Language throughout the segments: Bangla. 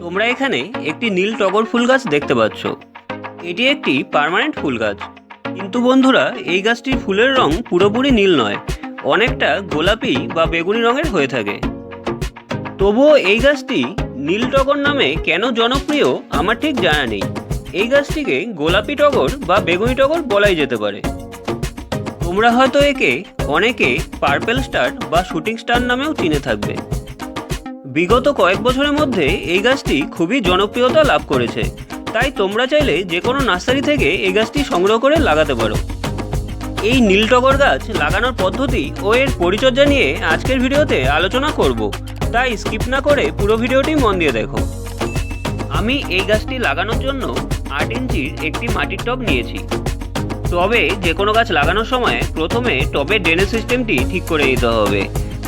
তোমরা এখানে একটি নীল টগর ফুল গাছ দেখতে পাচ্ছ। এটি একটি পার্মানেন্ট ফুল গাছ, কিন্তু বন্ধুরা এই গাছটির ফুলের রং পুরোপুরি নীল নয়, অনেকটা গোলাপি বা বেগুনি রঙের হয়ে থাকে। তবুও এই গাছটি নীল টগর নামে কেন জনপ্রিয় আমার ঠিক জানা নেই। এই গাছটিকে গোলাপি টগর বা বেগুনি টগর বলাই যেতে পারে। তোমরা হয়তো একে অনেকে পার্পেল স্টার বা শুটিং স্টার নামেও চিনে থাকবে। বিগত কয়েক বছরের মধ্যে এই গাছটি খুবই জনপ্রিয়তা লাভ করেছে, তাই তোমরা চাইলে যে কোনো নার্সারি থেকে এই গাছটি সংগ্রহ করে লাগাতে পারো। এই নীল টগর গাছ লাগানোর পদ্ধতি ও এর পরিচর্যা নিয়ে আজকের ভিডিওতে আলোচনা করব, তাই স্কিপ না করে পুরো ভিডিওটি মন দিয়ে দেখো। আমি এই গাছটি লাগানোর জন্য 8 ইঞ্চির একটি মাটির টব নিয়েছি। টবে যে কোনো গাছ লাগানোর সময় প্রথমে টবের ড্রেনেজ সিস্টেমটি ঠিক করে নিতে হবে,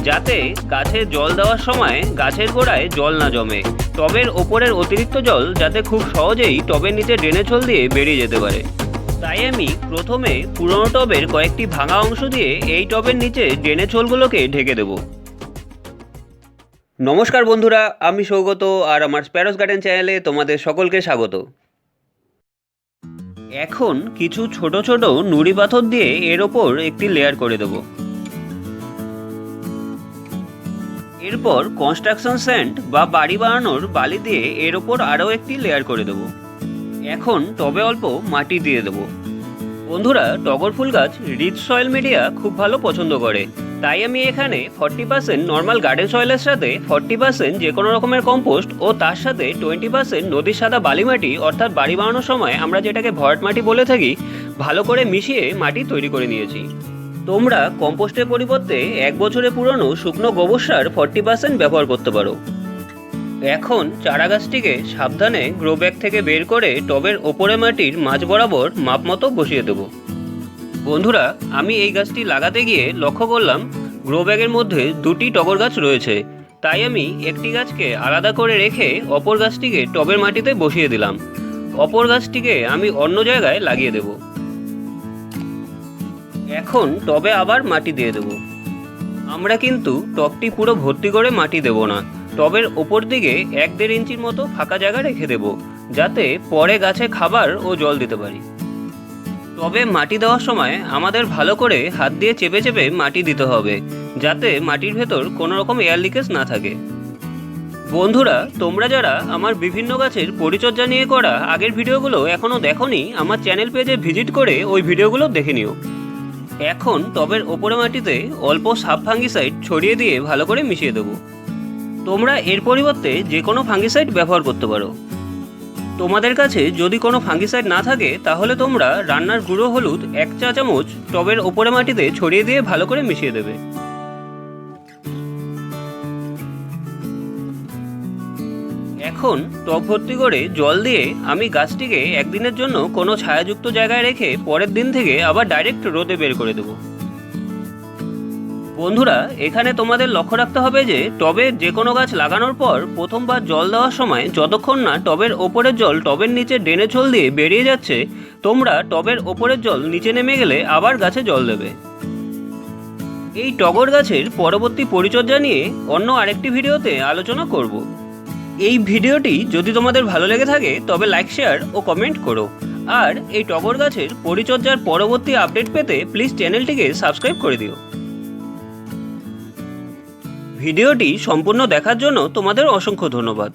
যাতে গাছে জল দেওয়ার সময় গাছের গোড়ায় জল না জমে। টবের ওপরের অতিরিক্ত জল যাতে খুব সহজেই টবের নিচে ড্রেনেজ হোল দিয়ে বেরিয়ে যেতে পারে। তাই আমি প্রথমে পুরনো টবের কয়েকটি ভাঙা অংশ দিয়ে এই টবের নিচে ড্রেনেজ হোলগুলোকে ঢেকে দেব। নমস্কার বন্ধুরা, আমি সৌগত আর আমার স্প্যারোস গার্ডেন চ্যানেলে তোমাদের সকলকে স্বাগত। এখন কিছু ছোট ছোট নুড়ি পাথর দিয়ে এর ওপর একটি লেয়ার করে দেব। এরপর কনস্ট্রাকশন স্যান্ড বা বাড়ি বানানোর বালি দিয়ে এর ওপর আরও একটি লেয়ার করে দেব। এখন টবে অল্প মাটি দিয়ে দেব। বন্ধুরা, টগর ফুল গাছ রিচ সয়েল মিডিয়া খুব ভালো পছন্দ করে, তাই আমি এখানে 40% নর্মাল গার্ডেন সয়েলের সাথে 40% যে কোনো রকমের কম্পোস্ট ও তার সাথে 20% নদীর সাদা বালি মাটি, অর্থাৎ বাড়ি বানানোর সময় আমরা যেটাকে ভরাট মাটি বলে থাকি, ভালো করে মিশিয়ে মাটি তৈরি করে নিয়েছি। তোমরা কম্পোস্টের পরিবর্তে 1 বছরের পুরনো শুকনো গোবর সার 40% ব্যবহার করতে পারো। এখন চারা গাছটিকে সাবধানে গ্রো ব্যাগ থেকে বের করে টবের ওপরে মাটির মাঝ বরাবর মাপ মতো বসিয়ে দেব। বন্ধুরা, আমি এই গাছটি লাগাতে গিয়ে লক্ষ্য করলাম গ্রো ব্যাগের মধ্যে 2টি টগর গাছ রয়েছে, তাই আমি একটি গাছকে আলাদা করে রেখে অপর গাছটিকে টবের মাটিতে বসিয়ে দিলাম। অপর গাছটিকে আমি অন্য জায়গায় লাগিয়ে দেব। এখন টবে আবার মাটি দিয়ে দেব। আমরা কিন্তু টবটি পুরো ভর্তি করে মাটি দেব না, টবের ওপর দিকে 1-1.5 ইঞ্চির মতো ফাঁকা জায়গা রেখে দেব, যাতে পরে গাছে খাবার ও জল দিতে পারি। টবে মাটি দেওয়ার সময় আমাদের ভালো করে হাত দিয়ে চেপে চেপে মাটি দিতে হবে, যাতে মাটির ভেতর কোনো রকম এয়ার লিকেজ না থাকে। বন্ধুরা, তোমরা যারা আমার বিভিন্ন গাছের পরিচর্যা নিয়ে করা আগের ভিডিওগুলো এখনও দেখোনি, আমার চ্যানেল পেজে ভিজিট করে ওই ভিডিওগুলো দেখে নিও। এখন টবের ওপরে মাটিতে অল্প সাব ফাঙ্গিসাইড ছড়িয়ে দিয়ে ভালো করে মিশিয়ে দেবো। তোমরা এর পরিবর্তে যে কোনো ফাঙ্গিসাইড ব্যবহার করতে পারো। তোমাদের কাছে যদি কোনো ফাঙ্গিসাইড না থাকে, তাহলে তোমরা রান্নার গুঁড়ো হলুদ 1 চা চামচ টবের ওপরে মাটিতে ছড়িয়ে দিয়ে ভালো করে মিশিয়ে দেবে। এখন টব ভর্তি করে জল দিয়ে আমি গাছটিকে একদিনের জন্য কোনো ছায়াযুক্ত জায়গায় রেখে পরের দিন থেকে আবার ডাইরেক্ট রোদে বের করে দেবো। বন্ধুরা, এখানে তোমাদের লক্ষ্য রাখতে হবে যে টবে যে কোনো গাছ লাগানোর পর প্রথমবার জল দেওয়ার সময় যতক্ষণ না টবের ওপরের জল টবের নিচে ড্রেনেজ হোল দিয়ে বেরিয়ে যাচ্ছে, তোমরা টবের ওপরের জল নিচে নেমে গেলে আবার গাছে জল দেবে। এই টগর গাছের পরবর্তী পরিচর্যা নিয়ে অন্য আরেকটি ভিডিওতে আলোচনা করব। এই ভিডিওটি যদি তোমাদের ভালো লেগে থাকে তবে লাইক, শেয়ার ও কমেন্ট করো। আর এই টগর গাছের পরিচর্যার পরবর্তী আপডেট পেতে প্লিজ চ্যানেলটিকে সাবস্ক্রাইব করে দিও। ভিডিওটি সম্পূর্ণ দেখার জন্য তোমাদের অসংখ্য ধন্যবাদ।